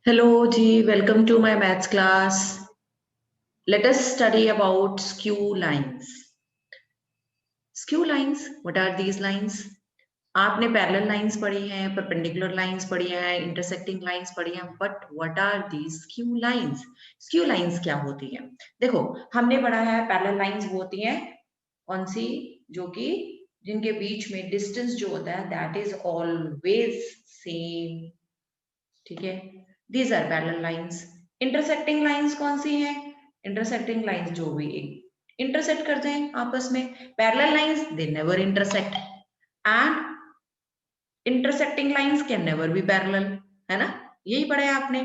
Hello Ji, welcome to my maths class. Let us study about skew lines. Skew lines, what are these lines? आपने parallel lines पढ़ी हैं, perpendicular lines पढ़ी हैं, intersecting lines पढ़ी हैं, but what are these skew lines? Skew lines क्या होती हैं? देखो, हमने पढ़ा है पैरेलल लाइंस वो होती हैं कौन सी, जो कि जिनके बीच में डिस्टेंस जो होता है दैट इज ऑलवेज सेम, ठीक है, these are parallel lines. Intersecting lines कौन सी हैं? इंटरसेक्टिंग लाइंस जो भी इंटरसेक्ट करते हैं आपस में। Parallel lines they never intersect and intersecting lines can never be parallel, है ना, यही पढ़ा है आपने।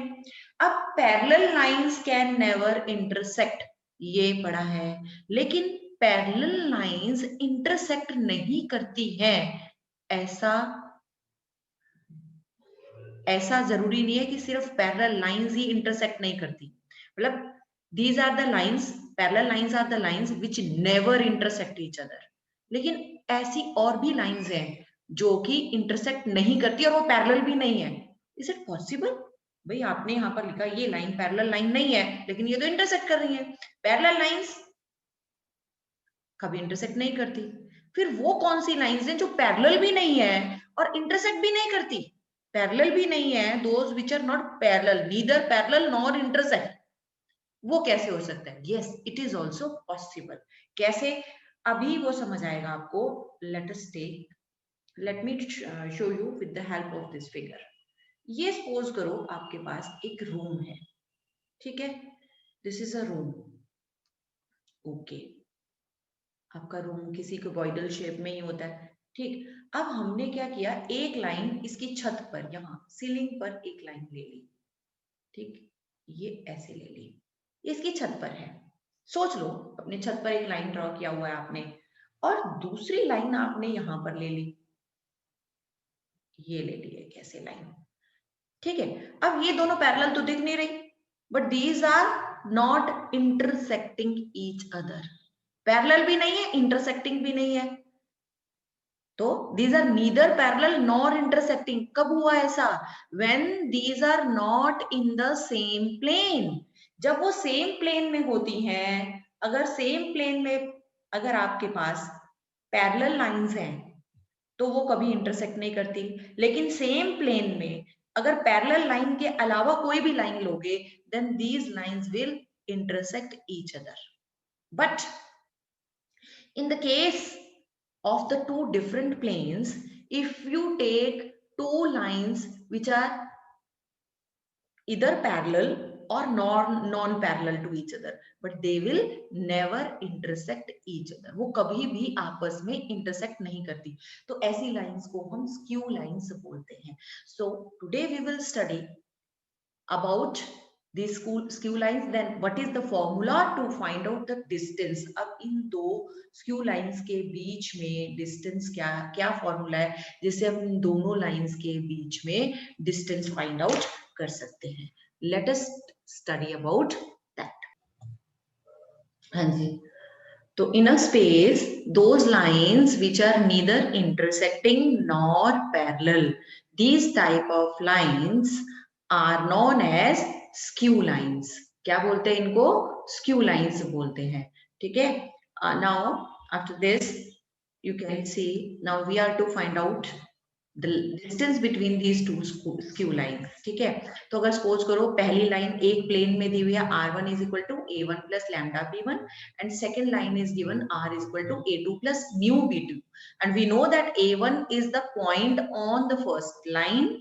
अब parallel lines can never intersect ये पढ़ा है, लेकिन पैरेलल लाइंस इंटरसेक्ट नहीं करती है ऐसा जरूरी नहीं है कि सिर्फ पैरेलल लाइंस ही इंटरसेक्ट नहीं करती। मतलब these are the lines, parallel lines are the lines which never intersect each other. लेकिन ऐसी और भी लाइंस हैं जो कि इंटरसेक्ट नहीं करती और वो पैरेलल भी नहीं है। Is it possible? भाई आपने यहाँ पर लिखा ये लाइन पैरेलल लाइन नहीं है, लेकिन ये तो इंटरसेक्ट कर रही है। पैरेलल लाइंस कभी इंटरसेक्ट नहीं करती। फिर वो कौन सी लाइंस हैं जो पैरेलल भी नहीं है और इंटरसेक्ट भी नहीं करती? पैरेलल भी नहीं है, those which are not parallel, neither parallel nor intersect. वो कैसे हो सकता है? Yes, it is also possible. कैसे? अभी वो समझ आएगा आपको। Let me show you with the help of this figure. ये सपोज करो आपके पास एक रूम है, ठीक है, this is a room, okay. आपका रूम किसी क्यूबॉइडल शेप में ही होता है, ठीक। अब हमने क्या किया, एक लाइन इसकी छत पर, यहाँ सीलिंग पर एक लाइन ले ली, ठीक, ये ऐसे ले ली, इसकी छत पर है। सोच लो अपने छत पर एक लाइन ड्रॉ किया हुआ है आपने, और दूसरी लाइन आपने यहां पर ले ली, ये ले ली एक ऐसे लाइन, ठीक है। अब ये दोनों पैरेलल तो दिख नहीं रही, but these are not intersecting each other. Parallel भी नहीं है, इंटरसेक्टिंग भी नहीं है, तो these are neither parallel nor intersecting। कब हुआ ऐसा? when these are not in the same plane। जब वो सेम प्लेन में होती हैं, अगर सेम प्लेन में अगर आपके पास पैरेलल लाइंस हैं तो वो कभी इंटरसेक्ट नहीं करती। लेकिन सेम प्लेन में अगर पैरेलल लाइन के अलावा कोई भी लाइन लोगे, then these lines will intersect each other। But in the case of the two different planes, if you take two lines which are either parallel or non-parallel to each other, but they will never intersect each other। वो कभी भी आपस में intersect नहीं करती, तो ऐसी lines को हम skew lines बोलते हैं। So today we will study about these skew lines। Then what is the formula to find out the distance? अब इन दो skew lines के बीच में distance क्या क्या formula है जिससे हम इन दोनों lines के बीच में distance find out कर सकते हैं? Let us study about that। हाँ जी, तो in a space those lines which are neither intersecting nor parallel, these type of lines are known as skew lines। क्या बोलते हैं इनको? skew lines बोलते हैं, ठीक है। now after this you can see, now we are to find out the distance between these two skew lines, ठीक है। तो अगर सपोज करो पहली लाइन एक प्लेन में दी हुई है r1 is equal to a1 plus lambda b1, and second line is given r is equal to a2 plus mu b2, and we know that a1 is the point on the first line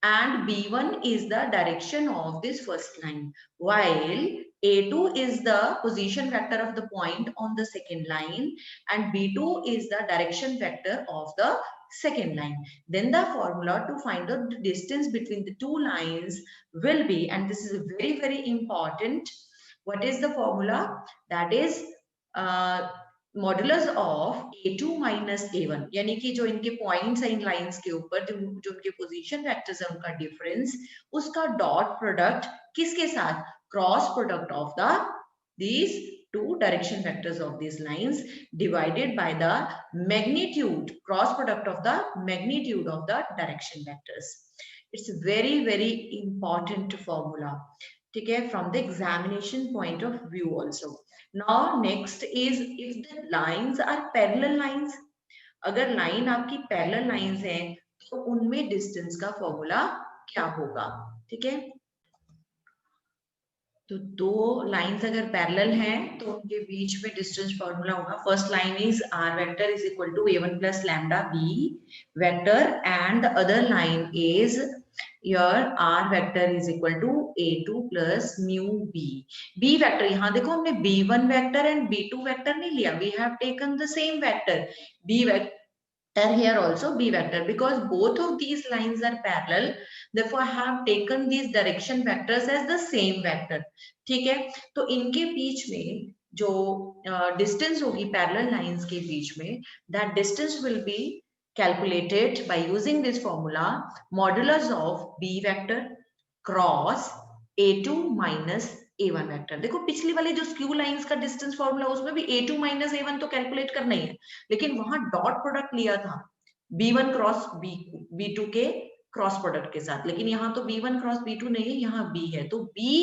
and b1 is the direction of this first line, while a2 is the position vector of the point on the second line and b2 is the direction vector of the second line. Then the formula to find out the distance between the two lines will be, and this is very important, what is the formula? That is modulus of a2 minus a1, यानी कि जो इनके points हैं इन lines के ऊपर, जो उनके position vectors है उनका डिफरेंस, उसका डॉट प्रोडक्ट किसके साथ? Cross product of the these two direction vectors of these lines divided by the magnitude, cross product of the magnitude of the direction vectors। It's very very important formula, ठीक है, from the examination point of view also. Now next is if the lines are parallel lines. अगर line आपकी parallel lines हैं तो उनमें distance का formula क्या होगा, ठीक है. तो दो लाइंस अगर पैरेलल हैं तो उनके बीच में डिस्टेंस फॉर्मूला होगा. First line is r vector is equal to a1 plus lambda b vector and the other line is your r vector is equal to a2 plus mu b. b vector, यहाँ देखो हमने b1 vector and b2 vector नहीं लिया, we have taken the same vector b vector here also b vector because both of these lines are parallel, therefore I have taken these direction vectors as the same vector. ठीक है, तो इनके बीच में जो distance होगी parallel lines के बीच में, that distance will be calculated by using this formula modulus of b vector cross a2 minus a1 vector. देखो पिछली वाली जो स्क्यू लाइंस का डिस्टेंस फॉर्मूला उसमें भी a2 माइनस a1 तो कैलकुलेट करना ही है, लेकिन वहां डॉट प्रोडक्ट लिया था b1 क्रॉस b2 के क्रॉस प्रोडक्ट के साथ, लेकिन यहाँ तो b1 क्रॉस b2 नहीं है, यहाँ b है, तो b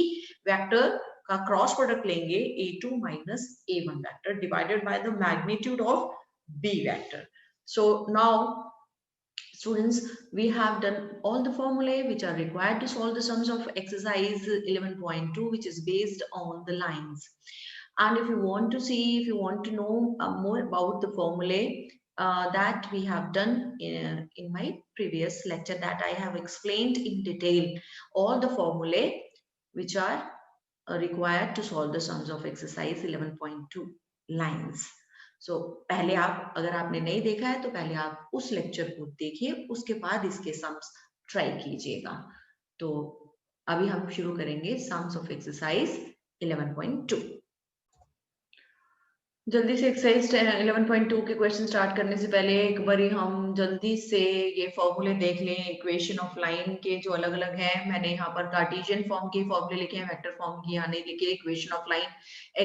वेक्टर का क्रॉस प्रोडक्ट लेंगे a2 minus a1 vector divided by the magnitude of b vector. So now students, we have done all the formulae which are required to solve the sums of exercise 11.2, which is based on the lines. And if you want to see, if you want to know more about the formulae that we have done in my previous lecture, that I have explained in detail all the formulae which are required to solve the sums of exercise 11.2 lines. पहले आप, अगर आपने नहीं देखा है तो पहले आप उस लेक्चर को देखिए, उसके बाद इसके सम्स ट्राई कीजिएगा. तो अभी हम शुरू करेंगे सम्स ऑफ एक्सरसाइज 11.2. जल्दी से एक्सरसाइज 11.2 के क्वेश्चन स्टार्ट करने से पहले एक बार हम जल्दी से ये फॉर्मूले देख लें इक्वेशन ऑफ लाइन के जो अलग अलग हैं. मैंने यहाँ पर कार्टेशियन फॉर्म के फॉर्मूले लिखे हैं, वेक्टर फॉर्म की यहाँ नहीं लिखे. Equation of line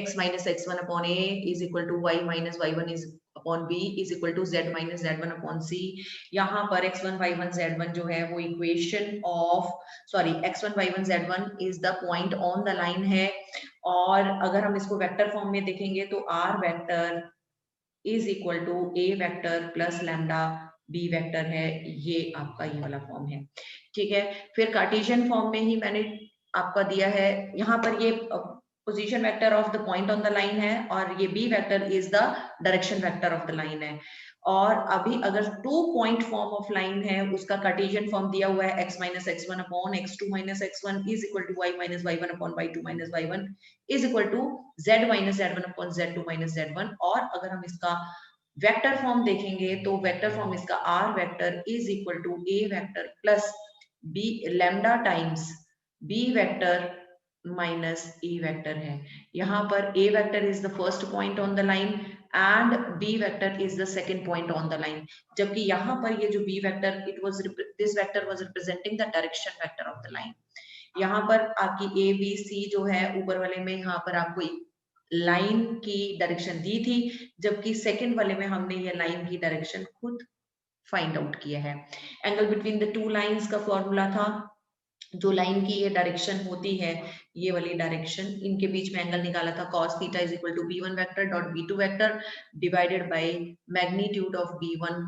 x minus x1 upon a is equal to y minus y1 is upon b is equal to z minus z1 upon c. यहाँ पर x1 y1 z1 जो है वो equation of x1 y1 z1 is the point on the line है. और अगर हम इसको वेक्टर फॉर्म में देखेंगे तो r vector is equal to a vector plus lambda b vector है. ये आपका ये वाला फॉर्म है, ठीक है. फिर कार्टेशियन फॉर्म में ही मैंने आपका दिया है, यहाँ पर ये position vector of the point on the line है और ये b vector is the direction vector of the line है. और अभी अगर 2 पॉइंट फॉर्म ऑफ लाइन है उसका कार्टेशियन फॉर्म दिया हुआ है x minus x1 upon x2 minus x1 is equal to y minus y1 upon y2 minus y1 is equal to z minus z1 upon z2 minus z1. और अगर हम इसका vector form देखेंगे तो vector form इसका r vector is equal to a vector plus b lambda times b vector minus e vector है. यहाँ पर a vector is the first point on the line and b vector is the second point on the line. जबकि यहाँ पर ये जो b vector, it was this vector was representing the direction vector of the line. यहाँ पर आपकी a b c जो है ऊपर वाले में, यहाँ पर आपको लाइन की डायरेक्शन दी थी, जबकि सेकंड वाले में हमने ये लाइन की डायरेक्शन खुद फाइंड आउट किया है. Angle between the two lines का फॉर्मूला था, जो लाइन की ये डायरेक्शन होती है, ये वाली डायरेक्शन, इनके बीच में एंगल निकाला था cos theta is equal to b1 vector dot b2 vector divided by magnitude of b1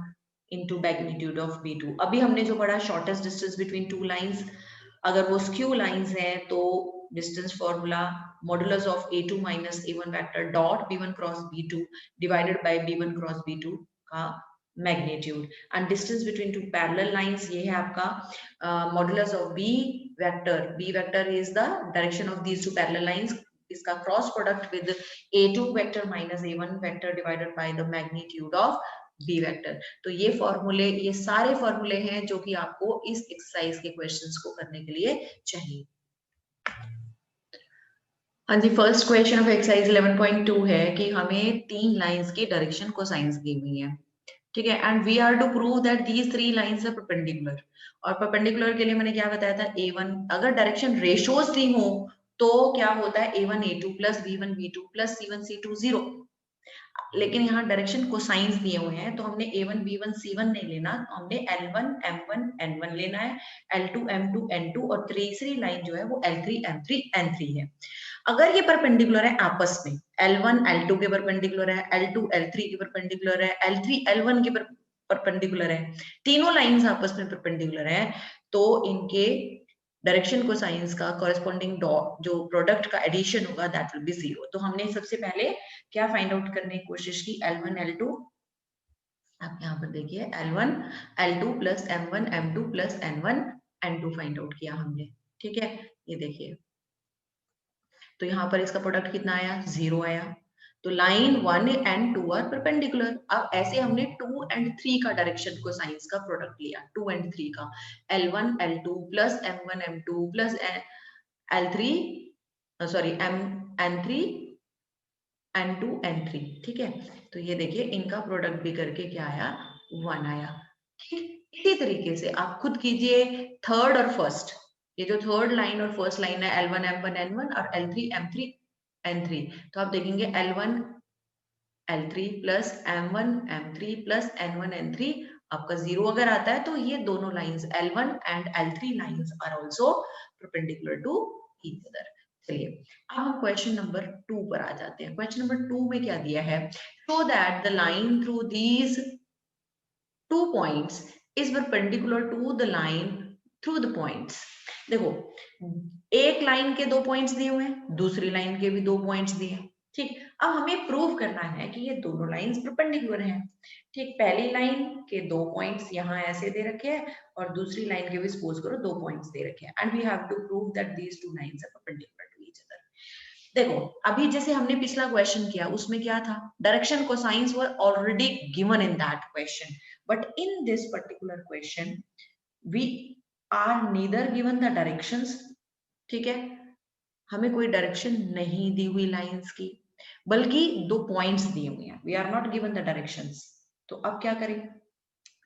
into magnitude of b2. अभी हमने जो पढ़ा shortest distance between two lines, अगर वो स्क्यू लाइंस हैं तो distance formula modulus of a2 minus a1 vector dot b1 cross b2 divided by b1 cross b2 का magnitude. And distance between two parallel lines ये है आपका modulus of b vector is the direction of these two parallel lines, इसका cross product with a2 vector minus a1 vector divided by the magnitude of b vector. तो ये फॉर्मूले, ये सारे फॉर्मूले हैं जो कि आपको इस एक्सरसाइज के क्वेश्चंस को करने के लिए चाहिए. हाँ जी, फर्स्ट क्वेश्चन ऑफ एक्सरसाइज 11.2 है कि हमें 3 लाइंस की डायरेक्शन कोसाइंस दी हुई है, ठीक है. And we are to prove that these 3 lines are perpendicular. और परपेंडिकुलर के लिए मैंने क्या बताया था, a1 अगर डायरेक्शन रेशियोज दी हो तो क्या होता है a1 a2 plus b1 b2 plus c1 c2 0. लेकिन यहाँ डायरेक्शन कोसाइंस दिए हुए हैं, तो हमने a1 b1 c1 नहीं लेना, तो हमने l1 m1 n1 लेना है, l2 m2 n2 और तीसरी लाइन जो है वो l3 m3 n3 है। अगर ये परपेंडिकुलर है आपस में, l1 l2 के परपेंडिकुलर है, l2 l3 के परपेंडिकुलर है, l3 l1 के परपेंडिकुलर है, तीनों लाइंस आपस में परपेंडिकुलर है, तो इनके डायरेक्शन कोसाइंस का कॉरेस्पॉन्डिंग जो प्रोडक्ट का एडिशन होगा दैट विल बी 0। तो हमने सबसे पहले क्या फाइंड आउट करने की कोशिश की, L1 L2, आप यहाँ पर देखिए L1 L2 plus M1 M2 plus N1 N2 find out किया हमने, ठीक है। ये देखिए, तो यहाँ पर इसका प्रोडक्ट कितना आया, 0 आया। तो लाइन 1 एंड 2 आर परपेंडिकुलर। अब ऐसे हमने 2 एंड 3 का डायरेक्शन को साइंस का प्रोडक्ट लिया, 2 एंड 3 का, L1 L2 plus M1 M2 plus L3 sorry N3 N2 N3, ठीक है। तो ये देखिए इनका प्रोडक्ट भी करके क्या आया, 1 आया, ठीक। इसी तरीके से आप खुद कीजिए थर्ड और फर्स्ट, ये जो थर्ड लाइन और फर्स्ट लाइन है L1 M1 N1 और L3 M3 N3, तो आप देखेंगे L1 L3 plus M1 M3 plus N1 N3 आपका 0 अगर आता है, तो ये दोनों lines L1 and L3 lines are also perpendicular to each other. चलिए अब हम क्वेश्चन नंबर 2 पर आ जाते हैं। क्वेश्चन नंबर 2 में क्या दिया है, show that the line through these 2 points is perpendicular to the line through the points। देखो एक लाइन के 2 पॉइंट्स दिए हुए हैं, दूसरी लाइन के भी 2 पॉइंट्स दिए हैं, ठीक। अब हमें प्रूव करना है कि ये दोनों लाइंस परपेंडिकुलर हैं, ठीक। पहली लाइन के 2 पॉइंट्स यहाँ ऐसे दे रखे हैं और दूसरी लाइन के भी सपोज करो 2 पॉइंट्स दे रखे हैं, and we have to prove that these two lines are perpendicular to each other. देखो अभी जैसे हमने पिछला क्वेश्चन किया उसमें क्या था, direction cosines were already given in that question, but in this particular question we are neither given the directions, ठीक है, हमें कोई डायरेक्शन नहीं दी हुई लाइंस की, बल्कि 2 पॉइंट्स दिए हुए हैं, we are not given the directions. तो अब क्या करें,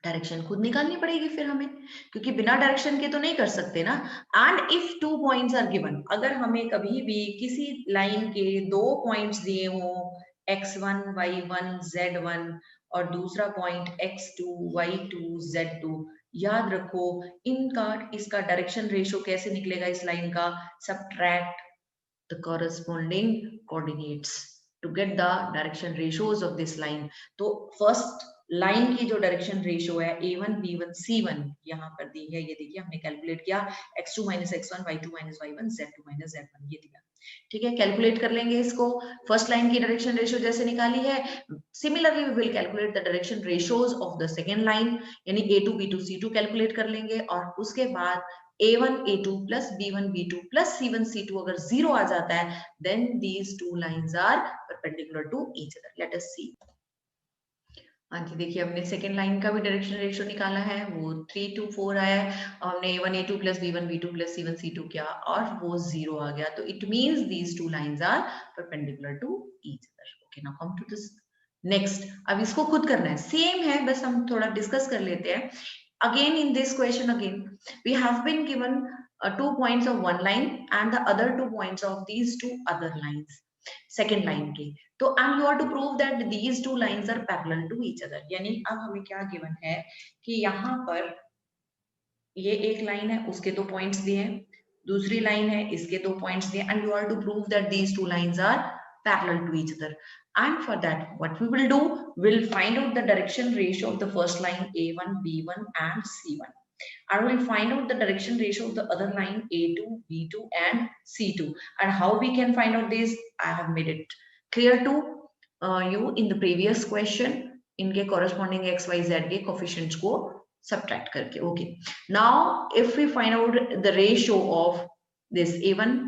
डायरेक्शन खुद निकालनी पड़ेगी फिर हमें, क्योंकि बिना डायरेक्शन के तो नहीं कर सकते ना। And if 2 points are given, अगर हमें कभी भी किसी लाइन के 2 पॉइंट्स दिए हो, x1 y1 z1 और दूसरा पॉइंट x2 y2 z2, याद रखो इनका इसका डायरेक्शन रेशियो कैसे निकलेगा इस लाइन का, subtract the corresponding coordinates to get the direction ratios of this line। तो फर्स्ट लाइन की जो डायरेक्शन रेशियो है a1 b1 c1 यहाँ पर दी है, ये देखिए हमने कैलकुलेट किया, x2 minus x1 y2 minus y1 z2 minus z1 ये दिया, ठीक है। कैलकुलेट कर लेंगे इसको, फर्स्ट लाइन की डायरेक्शन रेशियो जैसे निकाली है, similarly we will calculate the direction ratios of the second line, यानी a2 b2 c2 कैलकुलेट कर लेंगे, और उसके बाद a1 a2 plus b1 b2 plus c1 c2 अगर 0 आ जाता है, then these two lines are perpendicular to each other। Let us see। हाँ जी देखिए हमने सेकेंड लाइन का भी डायरेक्शन रेशियो निकाला है, वो 3 to 4 आया है, और हमने a1 a2 plus b1 b2 plus c1 c2 किया और वो 0 आ गया, तो it means these two lines are perpendicular to each other। Okay, now come to this next। अब इसको खुद करना है, सेम है, बस हम थोड़ा डिस्कस कर लेते हैं। Again in this question again we have been given 2 points of one line and the other 2 points of these 2 other lines, second line की, तो and you have to prove that these 2 lines are parallel to each other। यानी अब हमें क्या given है कि यहाँ पर ये एक लाइन है उसके 2 पॉइंट्स दिए हैं, दूसरी लाइन है इसके 2 पॉइंट्स दिए, and you have to prove that these 2 lines are parallel to each other। And for that what we will do, we'll find out the direction ratio of the first line a1 b1 and c1, and we'll find out the direction ratio of the other line a2 b2 and c2। and how we can find out this, I have made it clear to you in the previous question, इनके corresponding x y z के coefficients को subtract करके। okay, now if we find out the ratio of this a1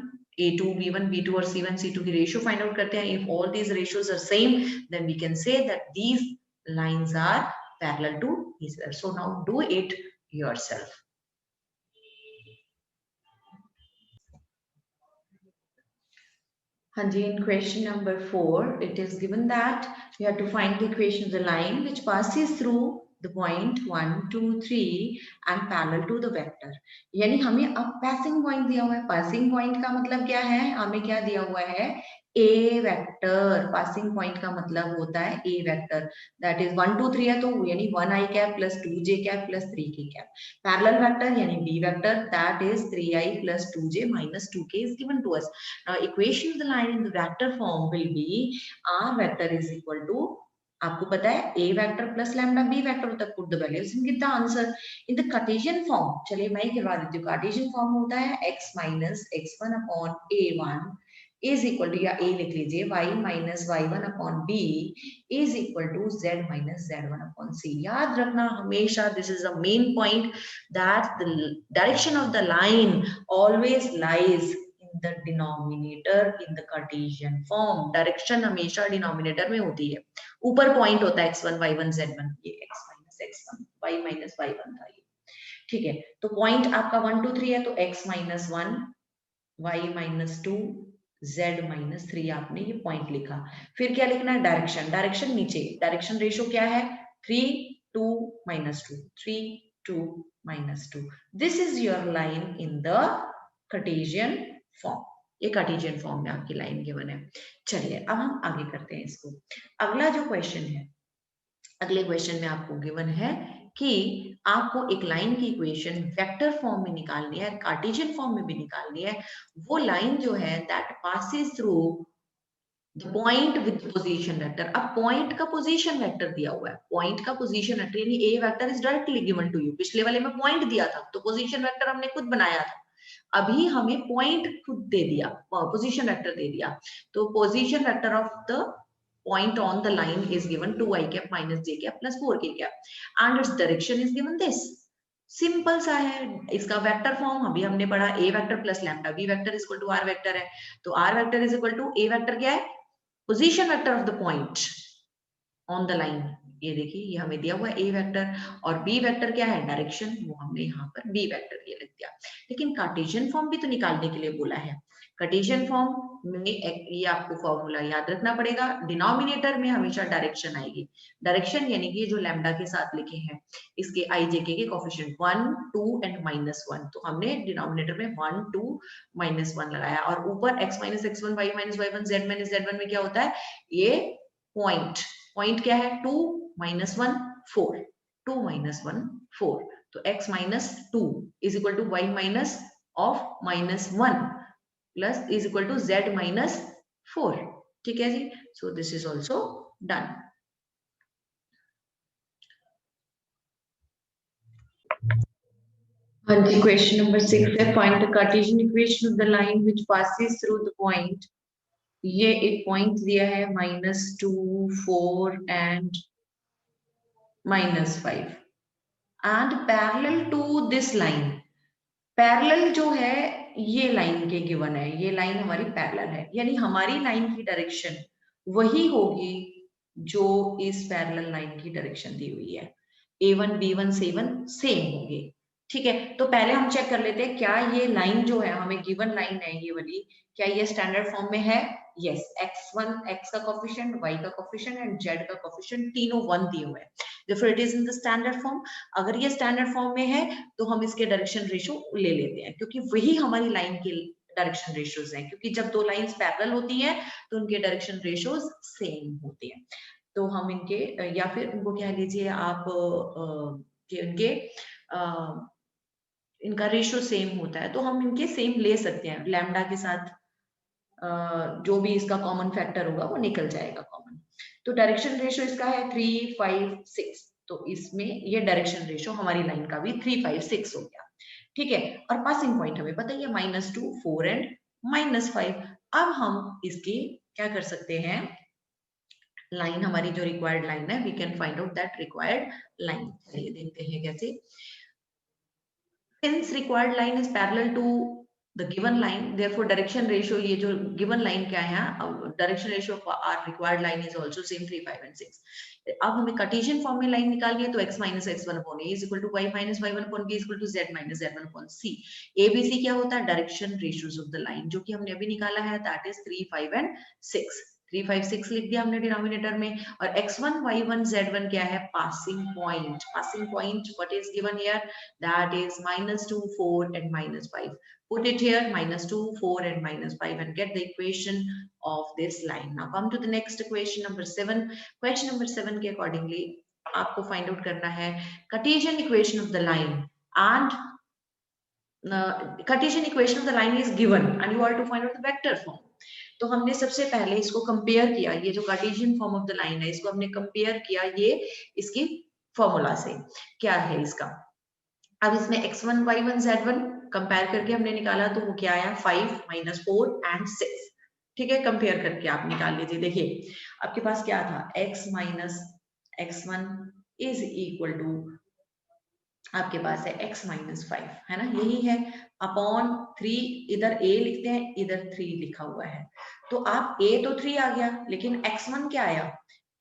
a2 b1 b2 और c1 c2 की ratio find out करते हैं, if all these ratios are same then we can say that these lines are parallel to each other। so now do it yourself। हाँ जी, in question number 4 it is given that we have to find the equation of the line which passes through the point 1 2 3 and parallel to the vector। यानी हमें अब passing point दिया हुआ है। passing point का मतलब क्या है, हमें क्या दिया हुआ है, a वेक्टर। passing point का मतलब होता है a वेक्टर, that is 1 2 3 है तो यानी 1 i cap plus 2 j cap plus 3 k cap. parallel vector यानी b vector, that is 3 i plus 2 j minus 2 k is given to us। now equation of the line in the vector form will be r vector is equal to, आपको पता है a vector plus lambda b vector तक put the values and give the answer in the Cartesian form. चलिए मैं ही करवा देती हूँ। Cartesian form होता है x minus x1 upon a1 is equal to, या a लिख लीजिए, y minus y1 upon b is equal to z minus z1 upon c। याद रखना हमेशा, this is the main point, that the direction of the line always lies the denominator in the Cartesian form। Direction हमेशा denominator में होती है, ऊपर point होता है x1 y1 z1, ये x minus x1 y minus y1 था ये, ठीक है। तो पॉइंट आपका 1 2 3 है तो x minus 1 y minus 2 z minus 3 आपने ये पॉइंट लिखा। फिर क्या लिखना है, डायरेक्शन। डायरेक्शन नीचे, डायरेक्शन रेशियो क्या है, 3 2 minus 2 3 2 minus 2। This is your line in the Cartesian form. ये कार्टेशियन फॉर्म में आपकी लाइन गिवन है। चलिए अब हम आगे करते हैं इसको। अगला जो क्वेश्चन है, अगले क्वेश्चन में आपको गिवन है कि आपको एक लाइन की इक्वेशन वेक्टर फॉर्म में निकालनी है, कार्टेशियन फॉर्म में भी निकालनी है। वो लाइन जो है that passes through the point with position vector. अब पॉइंट का पोजीशन वेक्टर दिया हुआ है, पॉइंट का पोजीशन वेक्टर यानी a vector is directly given to you. पिछले वाले में पॉइंट दिया था तो पोजीशन वेक्टर हमने खुद बनाया था, अभी हमें पॉइंट खुद दे दिया, पोजीशन वेक्टर दे दिया। तो position vector of the point on the line is given 2i cap minus j cap plus 4k cap and its direction is given this। Simple सा है इसका वेक्टर फॉर्म, अभी हमने पढ़ा a vector plus lambda b vector is equal to r vector है। तो r vector is equal to a vector क्या है, position vector of the point on the line. ये देखिए ये हमें दिया हुआ है a वेक्टर, और b वेक्टर क्या है, डायरेक्शन, वो हमने यहाँ पर b वेक्टर ये लिख दिया। लेकिन कार्टेशियन फॉर्म भी तो निकालने के लिए बोला है। कार्टेशियन फॉर्म में ये आपको फॉर्मूला याद रखना पड़ेगा, डिनोमिनेटर में हमेशा डायरेक्शन आएगी। डायरेक्शन यानी कि जो लैम्डा के साथ लिखे हैं इसके आई जे के कोएफिशिएंट 1 2 एंड -1, तो हमने डिनोमिनेटर में 1 2 -1 लगाया, और ऊपर x minus x1 y minus y1 z minus z1 में क्या होता है, ये पॉइंट, पॉइंट क्या है 2 -1 4, 2 -1 4, तो x minus 2 is equal to y minus of -1 plus is equal to z minus 4। ठीक है जी, so this is also done. हाँ जी, क्वेश्चन नंबर 6 है, find the Cartesian equation of the line which passes through the point. ये एक point दिया है -2 4 and -5 and parallel to this line. Parallel जो है ये लाइन के गिवन है, ये लाइन हमारी पैरेलल है, यानी हमारी लाइन की डायरेक्शन वही होगी जो इस पैरेलल लाइन की डायरेक्शन दी हुई है। A1 B1 C1 सेम होंगे। ठीक है, तो पहले हम चेक कर लेते हैं क्या ये लाइन जो है हमें गिवन लाइन है ये वाली, क्या ये स्टैंडर्ड फॉर्म में है। यस, x1 x का कोफिशिएंट, y का कोफिशिएंट एंड z का कोफिशिएंट तीनों 1 दिए हुए हैं, therefore it is in the standard form। अगर ये स्टैंडर्ड फॉर्म में है तो हम इसके डायरेक्शन रेशियो ले लेते हैं, क्योंकि वही हमारी लाइन के डायरेक्शन रेशियोज हैं, क्योंकि जब दो लाइंस पैरेलल होती हैं तो उनके डायरेक्शन रेशियोज सेम होते हैं। तो हम इनके या फिर उनको कह लीजिए आप कि उनके इनका रेशियो सेम होता है, तो हम इनके सेम ले सकते हैं। लैम्डा के साथ जो भी इसका कॉमन फैक्टर होगा वो निकल जाएगा कॉमन। तो डायरेक्शन रेशियो इसका है 3 5 6, तो इसमें ये डायरेक्शन रेशियो हमारी लाइन का भी 3 5 6 हो गया। ठीक है, और पासिंग पॉइंट हमें पता ही है -2 4 एंड -5। अब हम इसकी क्या कर सकते हैं, लाइन हमारी जो रिक्वायर्ड लाइन है, we can find out that required line. चलिए देखते हैं कैसे। Since required line is parallel to the given line, therefore direction ratio, ये जो given line क्या है, direction ratio of our required line is also same 3 5 and 6। अब हमें कार्टेशियन फॉर्म में लाइन निकालनी है, तो x minus x1 upon a is equal to y minus y1 upon b is equal to z minus z1 upon c। a b c क्या होता है, direction ratios of the line, जो कि हमने अभी निकाला है, दैट इज 3 5 and 6। 3 5 6 लिख दिया हमने डिनोमिनेटर में, और x1 y1 z1 क्या है, passing point. Passing point what is given here, that is -2 4 and -5. Put it here, -2 4 and -5, and get the equation of this line. Now come to the next equation number 7. Question number 7 के accordingly आपको find out करना है Cartesian equation of the line, and Cartesian equation of the line is given and you are to find out the vector form. तो हमने सबसे पहले इसको compare किया, ये जो Cartesian form of the line है इसको हमने कंपेयर किया ये इसकी फॉर्मूला से। क्या है इसका, अब इसमें x1 y1 z1 कंपेयर करके हमने निकाला तो वो क्या आया, 5 -4 and 6। ठीक है, कंपेयर करके आप निकाल लीजिए। देखिए आपके पास क्या था, x minus x1 is equal to आपके पास है x माइनस 5, है ना, यही है, अपॉन 3, इधर a लिखते हैं, इधर 3 लिखा हुआ है, तो आप a तो 3 आ गया, लेकिन x1 क्या आया,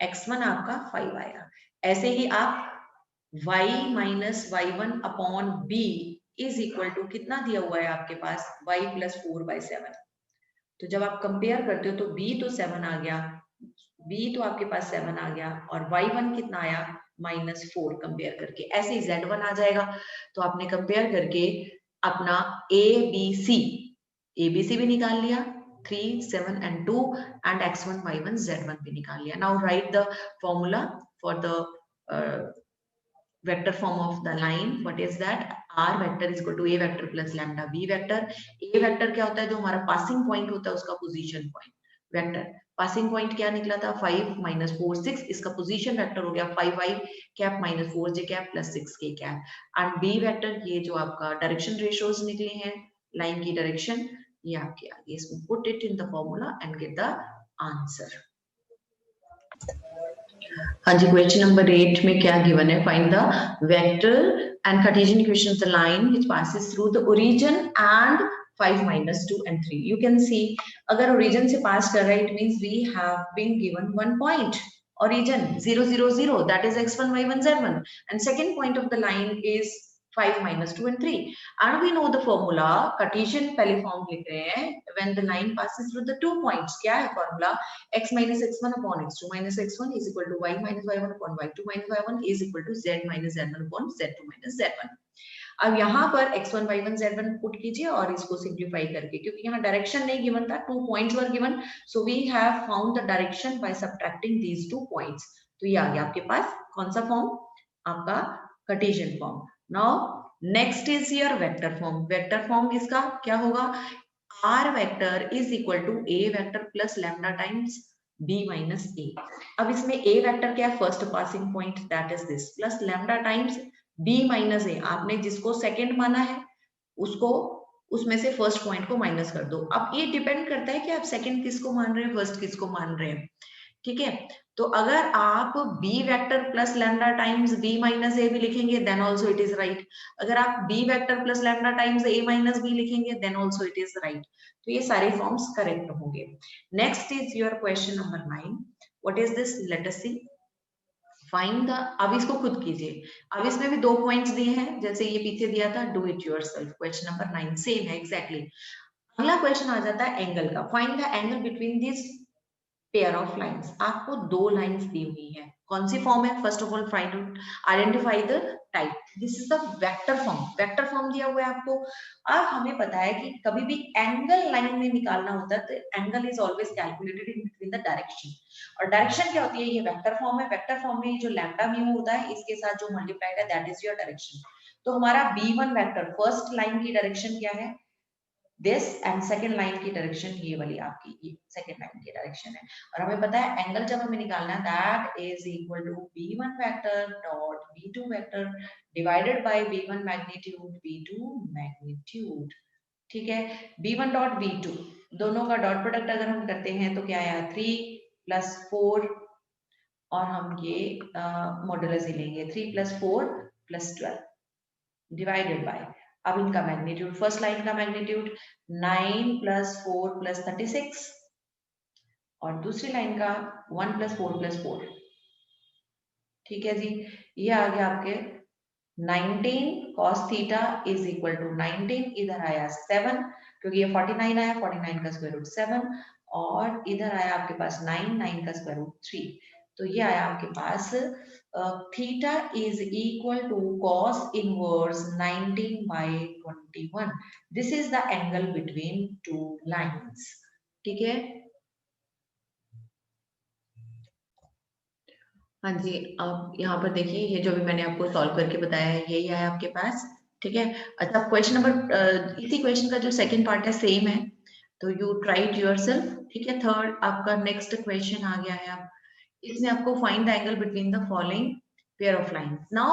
x1 आपका 5 आया। ऐसे ही आप y minus y1 upon b is equal to कितना दिया हुआ है आपके पास, y प्लस 4/7। तो जब आप कंपेयर करते हो तो b तो 7 आ गया, b तो आपके पास 7 आ गया, और y1 कितना आया, -4 कंपेयर करके। ऐसे ही z1 आ जाएगा, तो आपने कंपेयर करके अपना ABC भी निकाल लिया, 3 7 and 2, and x1 y1 z1 भी निकाल लिया। Now right the formula for the vector form of the line. What is that, r vector is equal to a vector plus lambda b vector. a vector क्या होता है, जो हमारा passing point होता है उसका position point vector. Passing point क्या निकला था, 5 -4 6, इसका पोजीशन वेक्टर हो गया 5i cap -4j cap plus 6k cap. And b vector, ये जो आपका डायरेक्शन रेशियोज निकले हैं लाइन की डायरेक्शन, ये आपके आगे, इसमें put it in the formula and get the answer. हाँ जी, क्वेश्चन नंबर 8 में क्या गिवन है, find the vector and Cartesian equation of the line which passes through the origin and 5 -2 and 3. You can see अगर origin से पास कर रहा है, it means we have been given one point, origin 0 0 0, that is x1 y1 z1, and second point of the line is 5 -2 and 3, and we know the formula, Cartesian पहले form लिख रहे हैं, when the line passes through the 2 points, क्या है formula, x minus x1 upon x2 minus x1 is equal to y minus y1 upon y2 minus y1 is equal to z minus z1 upon z2 minus z1। अब यहाँ पर x1 y1 z1 put कीजिए और इसको simplify करके, क्योंकि यहाँ direction नहीं गिवन था, 2 points were given, so we have found the direction by subtracting these 2 points. तो ये आ गया आपके पास कौन सा फॉर्म, आपका Cartesian form. Now next is your vector form. Vector form इसका क्या होगा, r vector is equal to a vector plus lambda times b minus a। अब इसमें a वेक्टर क्या है, first passing point, that is this, plus lambda times b minus a, आपने जिसको second माना है उसको उसमें से फर्स्ट पॉइंट को माइनस कर दो। अब ये डिपेंड करता है कि आप सेकंड किसको मान रहे हैं, फर्स्ट किसको मान रहे हैं। ठीक है, तो अगर आप b vector plus lambda times b minus a भी लिखेंगे then also it is right. अगर आप b vector plus lambda times a minus b लिखेंगे then also it is right. तो ये सारे फॉर्म्स करेक्ट होंगे। Next is your question number 9। What is this, let us see, find the, अब इसको खुद कीजिए। अब इसमें भी 2 पॉइंट्स दिए हैं जैसे ये पीछे दिया था, do it yourself. Question number 9 same है एग्जैक्टली। अगला क्वेश्चन आ जाता है एंगल का। Find the angle between this pair of lines. आपको 2 लाइंस दी हुई है, कौन सी फॉर्म है, first of all find out, identify the type. This is the vector form, vector form दिया हुआ है आपको। अब हमें पता है कि कभी भी एंगल लाइन में निकालना होता है तो angle is always calculated in between the direction, और डायरेक्शन क्या होती है, ये वेक्टर फॉर्म है। वेक्टर फॉर्म में जो लैम्डा म्यू होता है इसके साथ जो मल्टीप्लाइड है दैट इज योर डायरेक्शन। तो हमारा b1 वेक्टर फर्स्ट लाइन की डायरेक्शन क्या है, दिस, एंड सेकंड लाइन की डायरेक्शन ये वाली आपकी, ये सेकंड लाइन की डायरेक्शन है। और हमें पता है एंगल जब हमें निकालना है that is equal to b1 vector dot b2 vector divided by b1 magnitude b2 magnitude. ठीक है, b1 डॉट b2 दोनों का डॉट प्रोडक्ट अगर हम करते हैं तो क्या आया, 3 + 4, और हम ये मॉडुलस ही लेंगे, 3 + 4 + 12 डिवाइडेड बाय, अब इनका मैग्नीट्यूड, फर्स्ट लाइन का मैग्नीट्यूड 9 + 4 + 36, और दूसरी लाइन का 1 + 4 + 4। ठीक है जी, ये आ गया आपके 19 cos theta is equal to 19, इधर आया 7 क्योंकि ये 49 आया, 49 का स्क्वायर रूट 7, और इधर आया आपके पास 9 का स्क्वायर रूट 3, तो ये आया आपके पास theta is equal to cos inverse 19/21। This is the angle between two lines. ठीक है, हाँ जी, अब यहाँ पर देखिए ये जो भी मैंने आपको सॉल्व करके बताया है यही है आपके पास। ठीक है, अच्छा क्वेश्चन नंबर, इसी क्वेश्चन का जो सेकंड पार्ट है सेम है, तो यू ट्राई इट योरसेल्फ। ठीक है, थर्ड आपका नेक्स्ट क्वेश्चन आ गया है। अब इसमें आपको find the angle between the following pair of lines. Now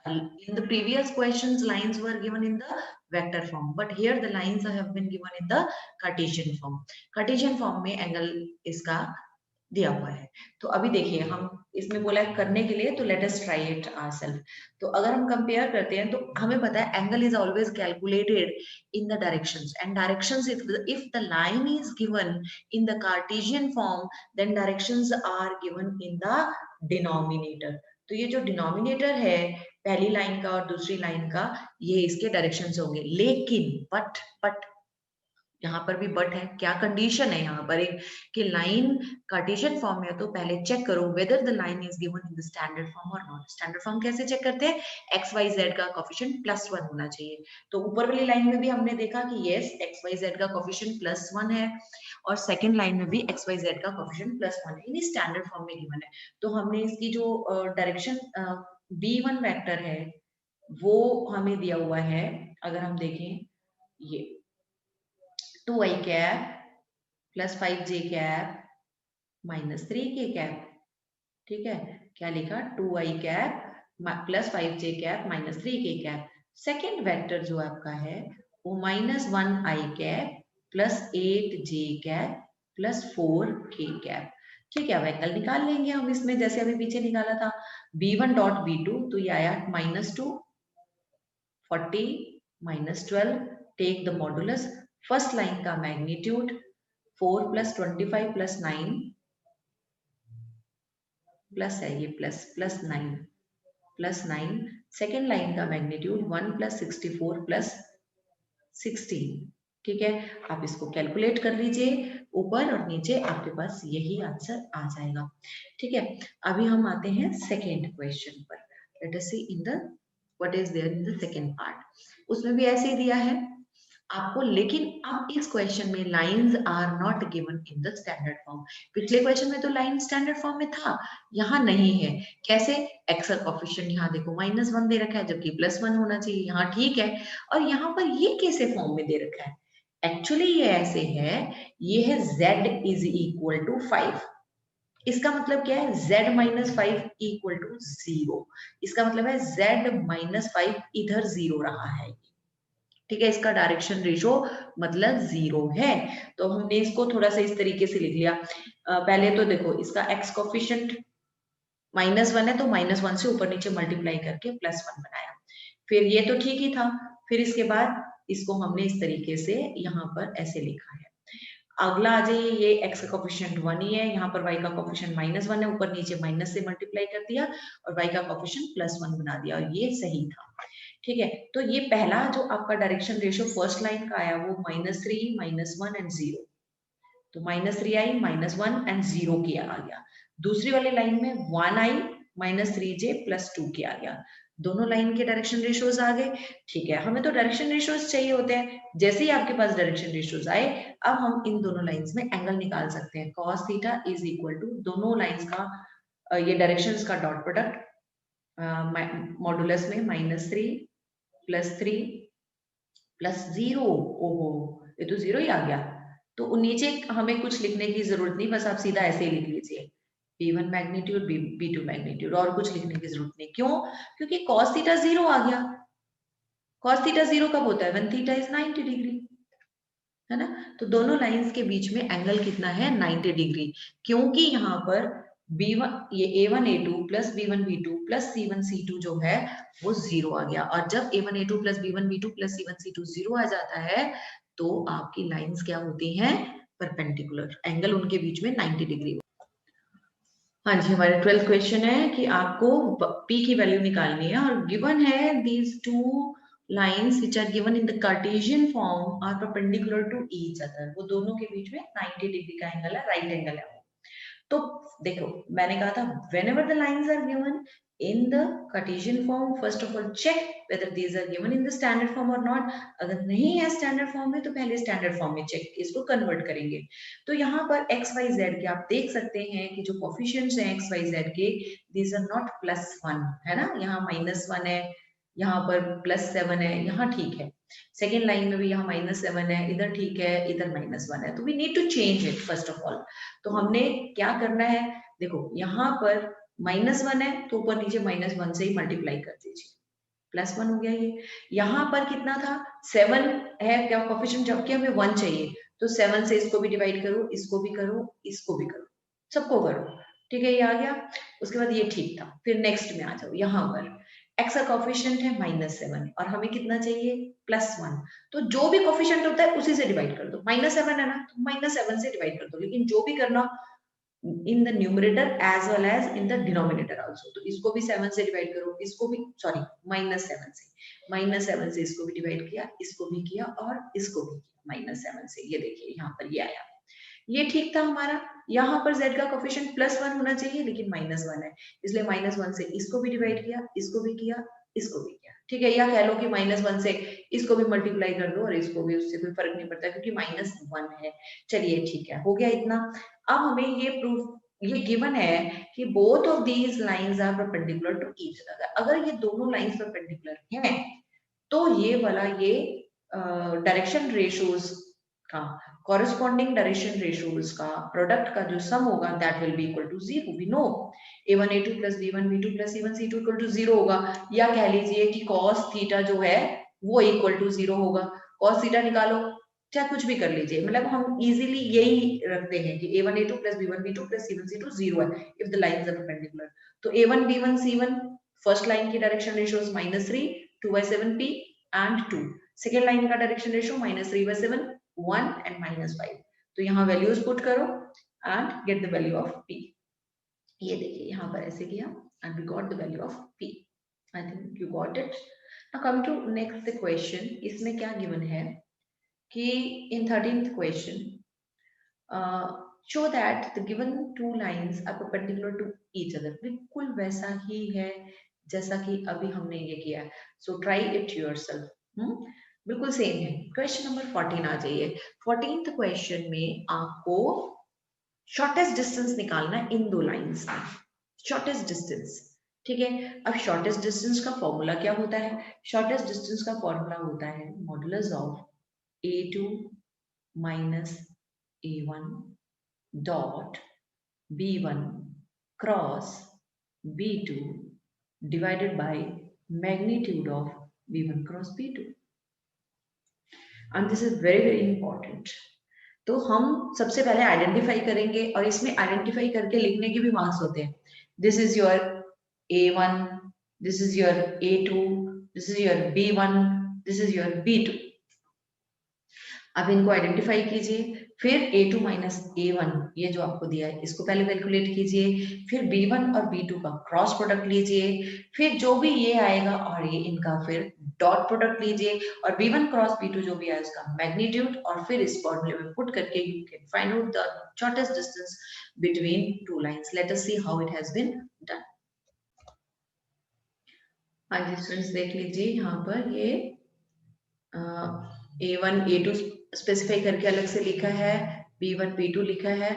in the previous questions lines were given in the vector form, but here the lines have been given in the Cartesian form. Cartesian form में angle इसका दिया हुआ है। तो अभी देखिए हम इसमें बोला है करने के लिए, तो let us try it ourselves. तो अगर हम कंपेयर करते हैं तो हमें पता है angle is always calculated in the directions, and directions if the line is given in the Cartesian form then directions are given in the denominator. तो ये जो डिनोमिनेटर है पहली लाइन का और दूसरी लाइन का, ये इसके डायरेक्शंस होंगे। लेकिन बट यहाँ पर भी बट है, क्या कंडीशन है यहाँ पर एक कि लाइन कार्टेशियन फॉर्म में है, तो पहले चेक करो whether the line is given in the standard form और नॉट। स्टैंडर्ड फॉर्म कैसे चेक करते हैं, एक्स वाई जेड का कोफिशिएंट +1 होना चाहिए। तो ऊपर वाली लाइन में भी हमने देखा कि यस एक्स वाई जेड का कोफिशिएंट +1 है, और सेकंड लाइन में भी एक्स वाई जेड का कोफिशिएंट +1 है, यानी स्टैंडर्ड फॉर्म में गिवन है। तो हमने इसकी जो डायरेक्शन b1 वेक्टर है वो हमें दिया हुआ है। अगर हम देखें ये 2i cap plus 5j cap minus 3k cap. ठीक है, क्या लिखा, 2i cap plus 5j cap minus 3k cap. Second vector जो आपका है वो -1i cap plus 8j cap plus 4k cap. ठीक है, अब एंगल निकाल लेंगे हम इसमें, जैसे अभी पीछे निकाला था b1 डॉट b2, तो ये आया -2 40 -12, take the modulus. First line का मैग्नीट्यूड 4 + 25 + 9 प्लस है, ये +9 सेकेंड लाइन का मैग्नीट्यूड 1 + 64 + 16। ठीक है, आप इसको कैलकुलेट कर लीजिए, ऊपर और नीचे आपके पास यही आंसर आ जाएगा। ठीक है, अभी हम आते हैं सेकेंड क्वेश्चन पर। Let us see in the what is there in the second part. उसमें भी ऐसे ही दिया है आपको, लेकिन अब इस क्वेश्चन में lines are not given in the standard form. पिछले क्वेश्चन में तो लाइन स्टैंडर्ड फॉर्म में था, यहाँ नहीं है। कैसे, एक्स का कोफिशिएंट यहाँ देखो -1 दे रखा है जबकि +1 होना चाहिए, यहाँ ठीक है। और यहाँ पर ये कैसे फॉर्म में दे रखा है, एक्चुअली ये ऐसे है, ये है z = 5। इसका मतलब क्या है, z - 5 = 0। इसका मतलब है z - 5 इधर 0 रहा है। ठीक है, इसका डायरेक्शन रेशो मतलब 0 है। तो हमने इसको थोड़ा सा इस तरीके से लिख लिया। पहले तो देखो इसका x कोफिशिएंट -1 है, तो -1 से ऊपर नीचे मल्टीप्लाई करके +1 बनाया। फिर ये तो ठीक ही था, फिर इसके बाद इसको हमने इस तरीके से यहाँ पर ऐसे लिखा है। अगला आ जाइए, ये x का कोफिशिएंट 1 ही है, यहाँ पर y का कोफिशिएंट -1 है, ऊपर नीचे माइनस से मल्टीप्लाई कर दिया और y का कोफिशिएंट +1 बना दिया, और ये सही था। ठीक है, तो ये पहला जो आपका डायरेक्शन रेशियो फर्स्ट लाइन का आया वो -3 -1 एंड 0, तो -3 आई -1 एंड 0 किया आ गया। दूसरी वाली लाइन में 1 आई -3j + 2k आ गया। दोनों लाइन के डायरेक्शन रेशियोज आ गए। ठीक है, हमें तो डायरेक्शन रेशियोज चाहिए होते हैं। जैसे ही आपके पास डायरेक्शन रेशियोज आए, अब हम इन दोनों लाइंस में एंगल निकाल सकते हैं। cos theta is equal to दोनों लाइंस का ये डायरेक्शंस का डॉट प्रोडक्ट मॉडुलस में -3 + 3 + 0। ओहो, ये तो 0 ही आ गया। तो नीचे हमें कुछ लिखने की जरूरत नहीं, बस आप सीधा ऐसे ही लिख लीजिए b1 मैग्नीट्यूड b2 मैग्नीट्यूड, और कुछ लिखने की जरूरत नहीं। क्यों, क्योंकि cos थीटा 0 आ गया। cos थीटा 0 कब होता है, when थीटा इज 90 डिग्री, है ना। तो दोनों लाइंस के बीच में एंगल कितना है, 90 डिग्री, क्योंकि यहाँ पर b1 ये a1 a2 + b1 b2 + c1 c2 जो है वो 0 आ गया। और जब a1 a2 + b1 b2 + c1 c2 0 आ जाता है, तो आपकी लाइंस क्या होती हैं, परपेंडिकुलर, एंगल उनके बीच में 90 डिग्री। हाँ जी, हमारे 12th क्वेश्चन है कि आपको p की वैल्यू निकालनी है, और गिवन है these two lines which are given in the Cartesian form are perpendicular to each other. वो दोनों के बीच में 90 डिग्री का एंगल है, राइट एंगल है। तो देखो मैंने कहा था whenever the lines are given in the Cartesian form, first of all check whether these are given in the standard form or not. अगर नहीं है स्टैंडर्ड फॉर्म में तो पहले स्टैंडर्ड फॉर्म में चेक इसको कन्वर्ट करेंगे। तो यहाँ पर x y z के आप देख सकते हैं कि जो कोफिशिएंट्स हैं x y z के, these are not +1 है ना, यहाँ -1 है, यहाँ पर +7 है, यहाँ ठीक है। सेकेंड लाइन में भी यहाँ -7 है, इधर ठीक है, इधर -1 है। तो we need to change it first of all. तो हमने क्या करना है, देखो यहाँ पर -1 है तो ऊपर नीचे -1 से ही मल्टीप्लाई कर दीजिए, +1 हो गया ये। यहाँ पर कितना था, 7 है क्या कोफिशिएंट, जबकि हमें 1 चाहिए, तो 7 से इसको भी डिवाइड करो, इसको भी करो, इसको भी करो, सबको करो, ठीक है, ये आ गया। उसके बाद ये ठीक था। फिर नेक्स्ट में आ जाओ, यहाँ पर x का कोफिशिएंट है -7 और हमें कितना चाहिए, +1। तो जो भी कोफिशिएंट होता है उसी से डिवाइड कर दो, -7 है ना तो -7 से डिवाइड कर दो, लेकिन जो भी करना in the numerator as well as in the denominator also। तो इसको भी 7 से डिवाइड करो, इसको भी, सॉरी -7 से, -7 से इसको भी डिवाइड किया, इसको भी किया और इसको भी किया -7 से। ये देखिए यहाँ पर ये आया, ये ठीक था हमारा। यहाँ पर z का कोफिशिएंट +1 होना चाहिए लेकिन -1 है, इसलिए -1 से इसको भी डिवाइड किया, इसको भी किया, इसको भी किया, ठीक है। या कह लो कि -1 से इसको भी मल्टीप्लाई कर दो और इसको भी, उससे कोई फर्क नहीं पड़ता क्योंकि -1 है। चलिए ठीक है, हो गया इतना। अब हमें ये प्रूफ, ये गिवन है कि both of these lines are perpendicular to each other. अगर ये दोनों लाइंस परपेंडिकुलर हैं तो ये वाला ये डायरेक्शन रेशियोज का, कॉरेस्पॉन्डिंग डायरेक्शन रेशियोज का प्रोडक्ट का जो सम होगा that will be equal to 0। We know a1 a2 plus b1 b2 plus c1 c2 equal to 0 होगा। या कह लीजिए कि cos थीटा जो है वो इक्वल टू 0 होगा। cos थीटा निकालो, चाहे कुछ भी कर लीजिए, मतलब हम इजीली यही रखते हैं कि a1 a2 plus b1 b2 plus c1 c2 0 है if the lines are perpendicular। तो a1 b1 c1 first line की direction ratio -3 2/7p and 2, second line का डायरेक्शन रेशियो -3/7 1 and -5। तो यहाँ वैल्यूज पुट करो and get the value of p। ये देखिए यहाँ पर ऐसे किया and we got the value of p। I think you got it. Now come to next question. इसमें क्या गिवन है कि in 13th question show that the given two lines are perpendicular to each other। बिल्कुल वैसा ही है जैसा कि अभी हमने ये किया, so try it yourself। बिल्कुल सेम है। क्वेश्चन नंबर 14 आ जाइए। 14th क्वेश्चन में आपको शॉर्टेस्ट डिस्टेंस निकालना है इन दो लाइंस में, शॉर्टेस्ट डिस्टेंस, ठीक है। अब शॉर्टेस्ट डिस्टेंस का फॉर्मूला क्या होता है, शॉर्टेस्ट डिस्टेंस का फॉर्मूला होता है modulus of a2 minus a1 dot b1 cross b2 divided by magnitude of b1 cross b2। and this is very very important। तो हम सबसे पहले आइडेंटिफाई करेंगे और इसमें आइडेंटिफाई करके लिखने के भी मार्क्स होते हैं। This is your a1, this is your a2, this is your b1, this is your b2। अब इनको आइडेंटिफाई कीजिए, फिर a2 माइनस a1 ये जो आपको दिया है इसको पहले कैलकुलेट कीजिए, फिर b1 और b2 का क्रॉस प्रोडक्ट लीजिए, फिर जो भी ये आएगा और ये इनका फिर डॉट प्रोडक्ट लीजिए और b1 क्रॉस b2 जो भी आया उसका मैग्नीट्यूड, और फिर इस फॉर्मूले में पुट करके you can find out the shortest distance between two lines. Let us see how it has been done. हाँ जी स्टूडेंट्स देख लीजिए, यहाँ पर ये a1 a2 स्पेसिफाई करके अलग से लिखा है, b1 b2 लिखा है।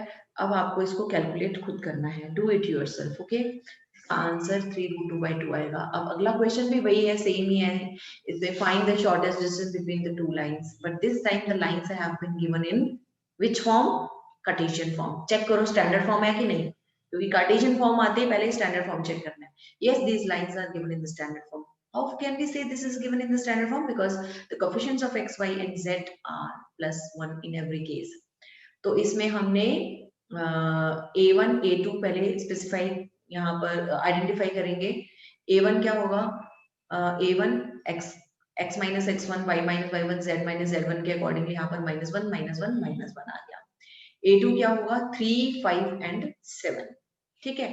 अब आपको इसको कैलकुलेट खुद करना है, do it yourself, okay. Answer 3√2/2 आएगा। अब अगला क्वेश्चन भी वही है, सेम ही है। इसमें find the shortest distance between the two lines, but this time the lines have been given in which form, Cartesian form. Check करो स्टैंडर्ड फॉर्म है कि नहीं, क्योंकि कार्टेशियन फॉर्म आते ही पहले स्टैंडर्ड फॉर्म चेक करना है। Yes these lines are given in the standard form. How can we say this is given in the standard form? Because the coefficients of x, y and z are +1 in every case। तो इसमें हमने a1 a2 पहले specify यहाँ पर identify करेंगे। a1 क्या होगा, a1 x minus x1 y minus y1 z minus z1 के अकॉर्डिंगली यहाँ पर -1 -1 आ गया। a2 क्या होगा, 3 5 and 7, ठीक है।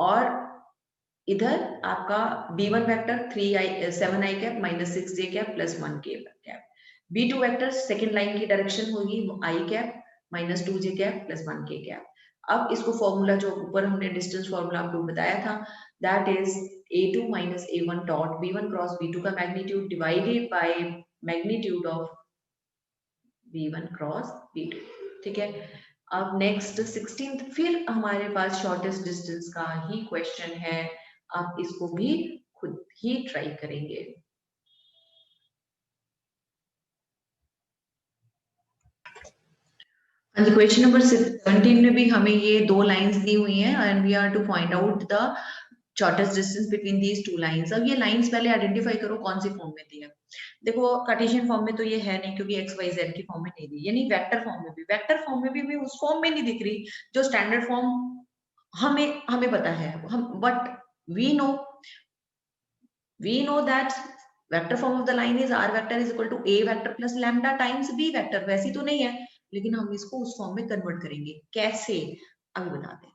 और इधर आपका b1 vector 7i cap minus 6j cap plus 1k cap, b2 vector second line की डायरेक्शन होगी i cap minus 2j cap plus 1k cap. अब इसको फॉर्मूला जो ऊपर हमने डिस्टेंस फॉर्मूला आपको बताया था, that is a2 minus a1 dot b1 cross b2 का magnitude divided by magnitude of b1 cross b2। ठीक है, अब नेक्स्ट 16th फिर हमारे पास शॉर्टेस्ट डिस्टेंस का ही क्वेश्चन है, आप इसको भी खुद ही ट्राई करेंगे। क्वेश्चन नंबर 17 में भी हमें ये दो लाइंस दी हुई हैं and we are to find out the shortest distance between these two lines. अब ये लाइंस पहले आइडेंटिफाई करो कौन सी फॉर्म में दी है। देखो कार्टेशियन फॉर्म में तो ये है नहीं क्योंकि एक्स वाई जेड की फॉर्म में नहीं दी, यानी वेक्टर फॉर्म में भी, वेक्टर फॉर्म में भी उस फॉर्म में नहीं दिख रही जो स्टैंडर्ड फॉर्म हमें पता है। हम but we know that vector form of the line is r vector is equal to a vector plus lambda times b vector. वैसी तो नहीं है, लेकिन हम इसको उस फॉर्म में कन्वर्ट करेंगे। कैसे, अभी बताते हैं।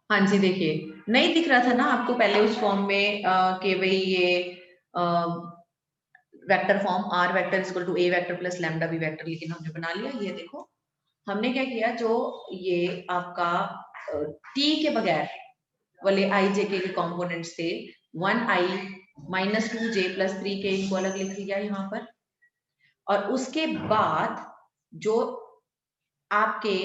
हाँ जी, देखिए नहीं दिख रहा था ना आपको पहले उस फॉर्म में कि भाई ये vector form r vector is equal to a vector plus lambda b vector, लेकिन हमने बना लिया। ये देखो हमने क्या किया, जो ये आपका t के बगैर वाले i j के कंपोनेंट्स थे 1i minus 2j plus 3k, इनको अलग लिख लिया यहाँ पर। और उसके बाद जो आपके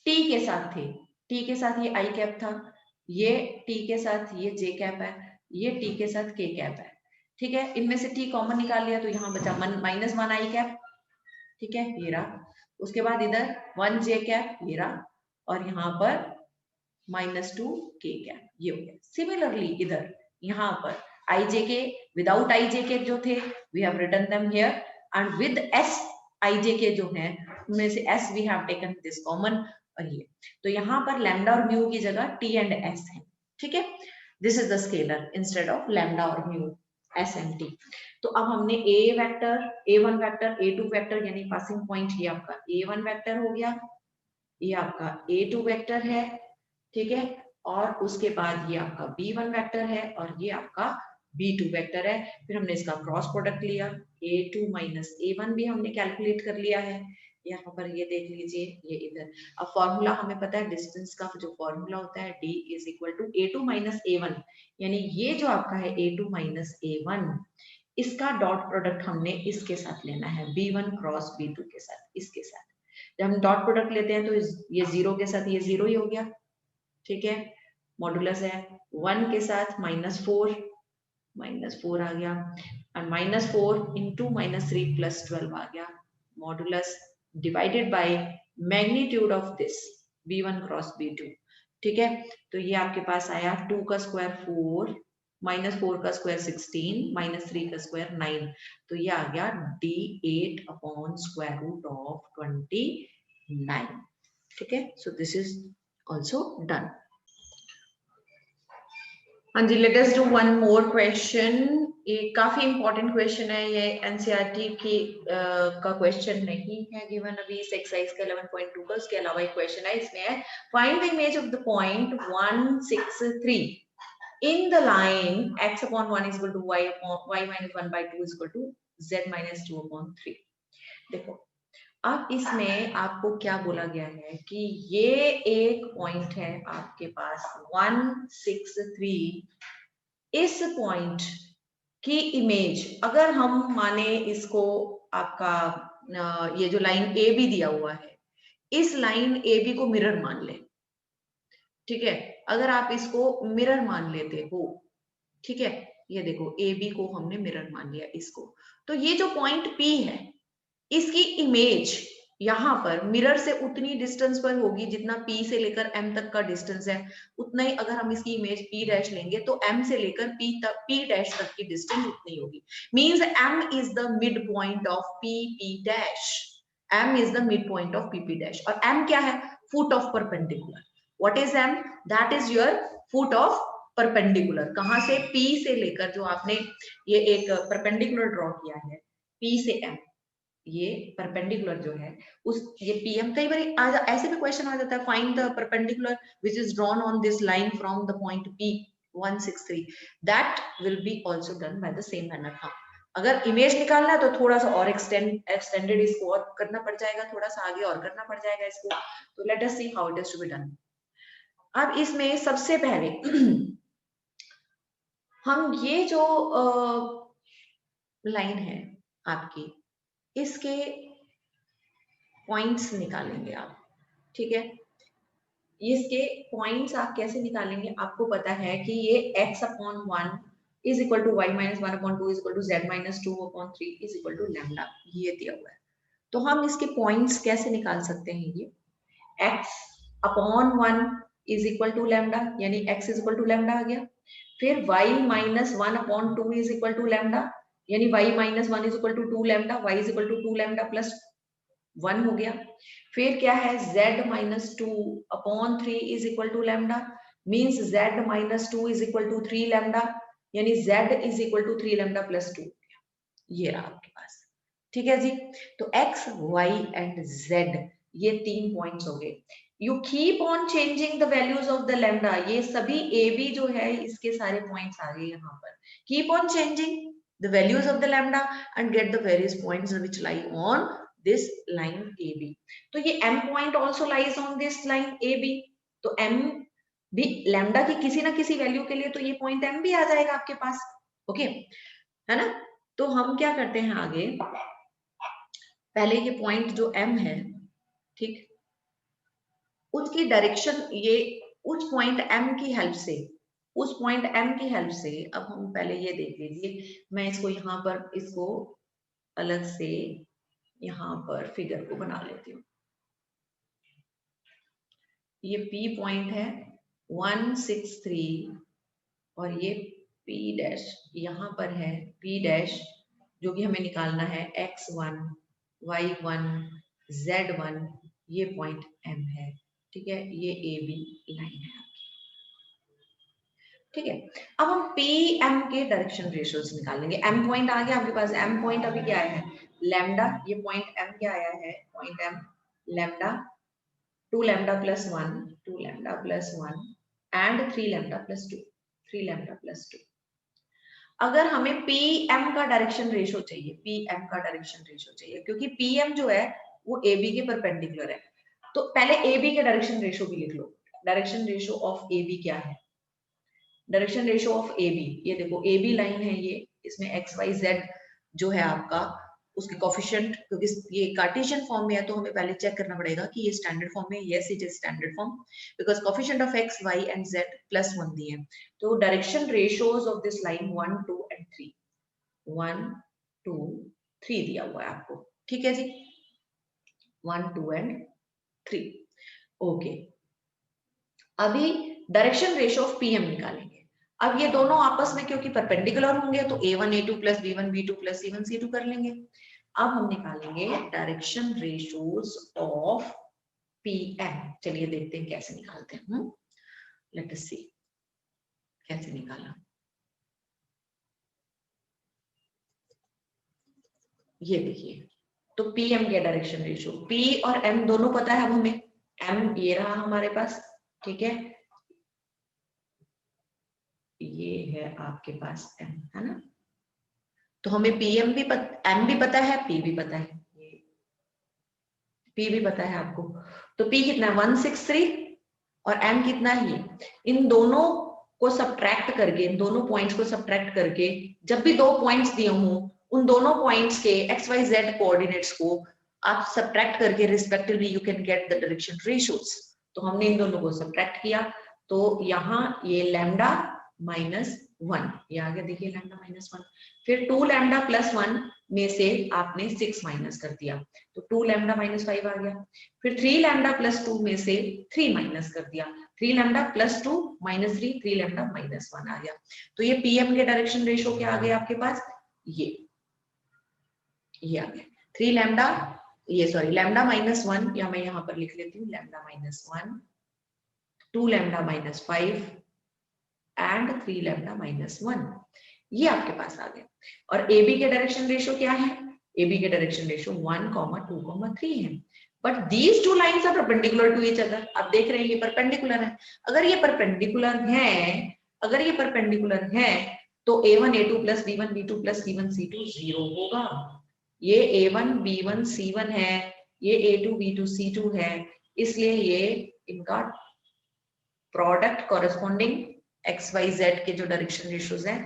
t के साथ थे, t के साथ ये i कैप था, ये t के साथ ये j कैप है, ये t के साथ k कैप है। ठीक है, इनमें से t कॉमन निकाल लिया तो यहाँ बचा माइनस 1i कैप। ठीक है, ये रहा। उसके बाद इधर 1j कैप ये रहा, और यहाँ पर माइनस 2k कैप ये हो गया। सिमिलरली इधर यहाँ पर ijk विदाउट ijk जो थे we have written them here, and with s ijk जो है उनमें से s we have taken this common, और ये तो यहाँ पर लैम्डा और म्यू की जगह t एंड s है। ठीक है, this is the scalar instead of lambda और म्यू, s एंड t। तो अब हमने a vector, a1 vector, a2 vector यानी पासिंग पॉइंट ये आपका a1 वेक्टर हो गया, ये आपका a2 वेक्टर है। ठीक है, और उसके बाद ये आपका b1 वेक्टर है और ये आपका b2 वेक्टर है। फिर हमने इसका क्रॉस प्रोडक्ट लिया, a2 माइनस a1 भी हमने कैलकुलेट कर लिया है। यहाँ पर ये देख लीजिए, ये इधर। अब फॉर्मूला हमें पता है, डिस्टेंस का जो फॉर्मूला होता है d is equal to a2 minus a1, यानी ये जो आपका है a2 माइनस a1, इसका डॉट प्रोडक्ट हमने इसके साथ लेना है, b1 क्रॉस b2 के साथ, इसके साथ। जब हम डॉट प्रोडक्ट लेते हैं तो ये जीरो के साथ ये जीरो ही हो गया। ठीक है, मॉडुलस है 1 के साथ -4 आ गया, और -4 इंटू -3 प्लस 12 आ गया, modulus divided by magnitude of this b1 cross b2। ठीक है, तो ये आपके पास आया 2 का स्क्वायर 4, -4 का स्क्वायर 16, -3 का स्क्वायर 9, तो ये आ गया d8 upon square root of 29। ठीक है, so this is also done. हाँ जी, let us do one more question. ये काफी इंपॉर्टेंट क्वेश्चन है, ये एनसीईआरटी की का क्वेश्चन नहीं है गिवन अभी इस एक्सरसाइज का 11.2 का, उसके अलावा एक क्वेश्चन है, इसमें है find the image of the point 163 in the line x upon 1 is equal to y minus 1 by 2 is equal to z minus 2 upon 3। देखो अब इसमें आपको क्या बोला गया है कि ये एक पॉइंट है आपके पास 163, इस पॉइंट की इमेज अगर हम माने इसको आपका ये जो लाइन ए बी दिया हुआ है, इस लाइन ए बी को मिरर मान ले। ठीक है, अगर आप इसको मिरर मान लेते हो, ठीक है, ये देखो ए बी को हमने मिरर मान लिया इसको, तो ये जो पॉइंट पी है इसकी इमेज यहाँ पर मिरर से उतनी डिस्टेंस पर होगी जितना P से लेकर M तक का डिस्टेंस है, उतना ही अगर हम इसकी इमेज P डैश लेंगे तो M से लेकर P डैश तक की डिस्टेंस उतनी होगी। Means M is the mid point of P dash, M is the mid point of P dash, और M क्या है? Foot of perpendicular. What is M? That is your foot of perpendicular. कहां से? P से लेकर, जो आपने ये एक परपेंडिकुलर ड्रॉ किया है P से M, ये परपेंडिकुलर जो है उस ये पीएम, कई बार ऐसे भी क्वेश्चन आ जाता है, find the perpendicular which is drawn on this line from the point P 163, that will be also done by the same manner. हाँ, अगर इमेज निकालना है तो थोड़ा सा और एक्सटेंडेड इसको और करना पड़ जाएगा, थोड़ा सा आगे और करना पड़ जाएगा इसको। तो let us see how it is to be done. अब इसमें सबसे पहले हम ये जो लाइन है आपकी, इसके पॉइंट्स निकालेंगे आप, ठीक है। इसके पॉइंट्स आप कैसे निकालेंगे, आपको पता है कि ये x upon 1 is equal to y minus 1 upon 2 is equal to z minus 2 upon 3 is equal to lambda, ये दिया हुआ है। तो हम इसके पॉइंट्स कैसे निकाल सकते हैं, ये x upon 1 is equal to lambda, यानी x is equal to lambda आ गया। फिर y minus 1 upon 2 is equal to lambda, यानी y minus 1 is equal to 2 lambda, y is equal to 2 lambda plus 1 हो गया। फिर क्या है, z minus 2 upon 3 is equal to lambda, means z minus 2 is equal to 3 lambda, यानी z is equal to 3 lambda plus 2। ये रहा आपके पास, ठीक है जी। तो x, y एंड z ये 3 पॉइंट्स हो गए। You keep on changing the values of the lambda, ये सभी ए बी जो है इसके सारे पॉइंट्स आ गए यहाँ पर। Keep on changing the values of the lambda and get the various points which lie on this line AB। तो ये M point also lies on this line AB, तो M भी लैम्डा की किसी ना किसी वैल्यू के लिए तो ये पॉइंट M भी आ जाएगा आपके पास, ओके है ना। तो हम क्या करते हैं आगे, पहले ये पॉइंट जो M है, ठीक, उसकी डायरेक्शन, ये उस पॉइंट M की हेल्प से, उस पॉइंट M की हेल्प से अब हम पहले ये देख लीजिए, मैं इसको यहाँ पर इसको अलग से यहाँ पर फिगर को बना लेती हूँ। ये P पॉइंट है 163 और ये P डैश यहाँ पर है, P डैश जो कि हमें निकालना है x1 y1 z1, ये पॉइंट M है, ठीक है। ये AB लाइन है, ठीक है। अब हम PM के डायरेक्शन रेशियोज निकालेंगे। M पॉइंट आ गया आपके पास, M पॉइंट अभी क्या आया है, लैम्डा, ये पॉइंट M क्या आया है, point M lambda 2 lambda plus 1, 2 lambda plus 1 and 3 lambda plus 2, 3 lambda plus 2। अगर हमें PM का डायरेक्शन रेशियो चाहिए, PM का डायरेक्शन रेशियो चाहिए, क्योंकि PM जो है वो AB के परपेंडिकुलर है, तो पहले AB के डायरेक्शन रेशियो भी लिख लो। डायरेक्शन रेशियो ऑफ AB क्या है, डायरेक्शन रेशियो ऑफ AB, ये देखो AB लाइन है ये, इसमें XYZ जो है आपका उसके कोफिशिएंट, क्योंकि ये कार्टेशियन फॉर्म में है तो हमें पहले चेक करना पड़ेगा कि ये स्टैंडर्ड फॉर्म में, yes it is standard form, because coefficient of x y and z +1 दिए हैं। तो direction ratios of this line 1 2 and 3, 1 2 3 दिया हुआ है आपको, ठीक है जी, 1 2 एंड 3, ओके। अभी डायरेक्शन रेशियो ऑफ PM निकालेंगे। अब ये दोनों आपस में क्योंकि परपेंडिकुलर होंगे तो A1 A2 plus B1 B2 plus C1 C2 कर लेंगे। अब हम निकालेंगे डायरेक्शन रेशियोज ऑफ PM। चलिए देखते हैं कैसे निकालते हैं। लेट अस सी कैसे निकाला। ये देखिए, तो PM के डायरेक्शन रेशियो, P और M दोनों पता है अब हमें। M ये रहा हमारे पास, ठीक है, ये है आपके पास M, है ना। तो हमें PM भी M भी पता है, P भी पता है, P भी पता है आपको। तो P कितना है 163 और M कितना है, इन दोनों को सब्ट्रैक्ट करके, इन दोनों पॉइंट्स को सब्ट्रैक्ट करके, जब भी दो पॉइंट्स दिए हों उन दोनों पॉइंट्स के XYZ कोऑर्डिनेट्स को आप सब्ट्रैक्ट करके respectively you can get the direction ratios. तो हमने इन दोनों को सब्ट्रैक्ट किया, तो यहाँ ये लैम्डा -1 ये आ गया, देखिए लैम्डा -1। फिर 2 लैम्डा प्लस 1 में से आपने 6 माइनस कर दिया, तो 2 लैम्डा -5 आ गया। फिर 3 लैम्डा प्लस 2 में से 3 माइनस कर दिया, 3 लैम्डा प्लस 2 माइनस 3, 3 लैम्डा -1 आ गया। तो ये PM के डायरेक्शन रेशियो क्या आ गया आपके पास, ये आ गया 3 लैम्डा, ये सॉरी लैम्डा -1, या मैं यहाँ पर लिख लेती हूँ लैम्डा -1, 2 लैम्डा -5 एंड 3 लैम्डा -1, ये आपके पास आ गया। और AB के डायरेक्शन रेशियो क्या है, AB के डायरेक्शन रेशियो 1, 2, 3 है, but these two lines are perpendicular to each other. आप देख रहे हैं ये परपेंडिकुलर है। अगर ये परपेंडिकुलर है तो A1 A2 plus B1 B2 plus C1 C2 0 होगा। ये A1 B1 C1 है, ये A2 B2 C2 है, इसलिए ये इनका प्रोडक्ट कॉरेस्पॉन्डिंग XYZ के जो डायरेक्शन रेशियोज हैं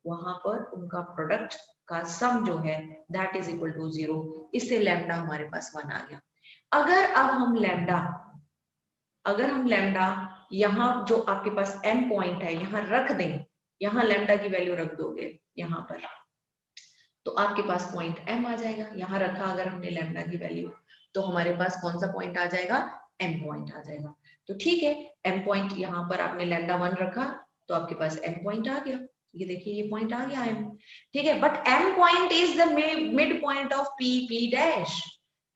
वहां पर उनका प्रोडक्ट का सम जो है दैट इज इक्वल टू 0। इससे लैम्डा हमारे पास 1 आ गया। अगर हम लैम्डा यहाँ जो आपके पास m पॉइंट है यहाँ रख दें, यहाँ लैम्डा की वैल्यू रख दोगे यहाँ पर, तो आपके पास पॉइंट m आ जाएगा। यहाँ रखा अगर हमने लैम्डा की वैल्यू, तो हमारे पास कौन सा पॉइंट आ जाएगा, m पॉइंट आ जाएगा। तो ठीक है, m पॉइंट यहाँ पर आपने लैम्डा 1 रखा तो आपके पास m पॉइंट आ गया। ये देखिए ये पॉइंट आ गया m, ठीक है। But m point is the mid point of p dash.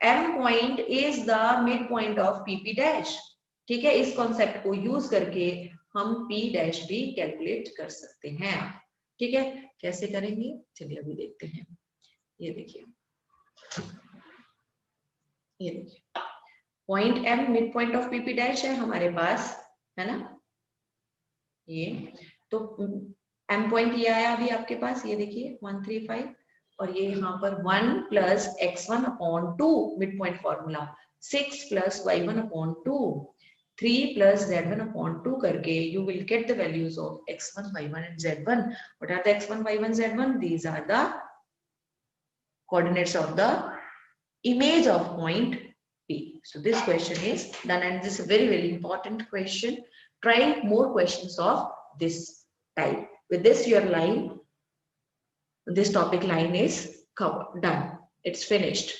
m point is the mid point of p dash, ठीक है। इस कॉन्सेप्ट को यूज करके हम p डैश भी कैलकुलेट कर सकते हैं, ठीक है। कैसे करेंगे चलिए अभी देखते हैं। ये देखिए point m mid point of p dash है हमारे पास, है ना। ये तो m पॉइंट ये आया अभी आपके पास, ये देखिए 135, और ये यहाँ पर 1 plus x1 upon 2 mid point formula, 6 plus y1 upon 2, 3 plus z1 upon 2 करके you will get the values of x1, y1 and z1. What are the x1, y1, z1? These are the coordinates of the image of point P. So this question is done, and this is a very, very important question. Try more questions of this type. With this, your line, this topic line is covered, done. It's finished.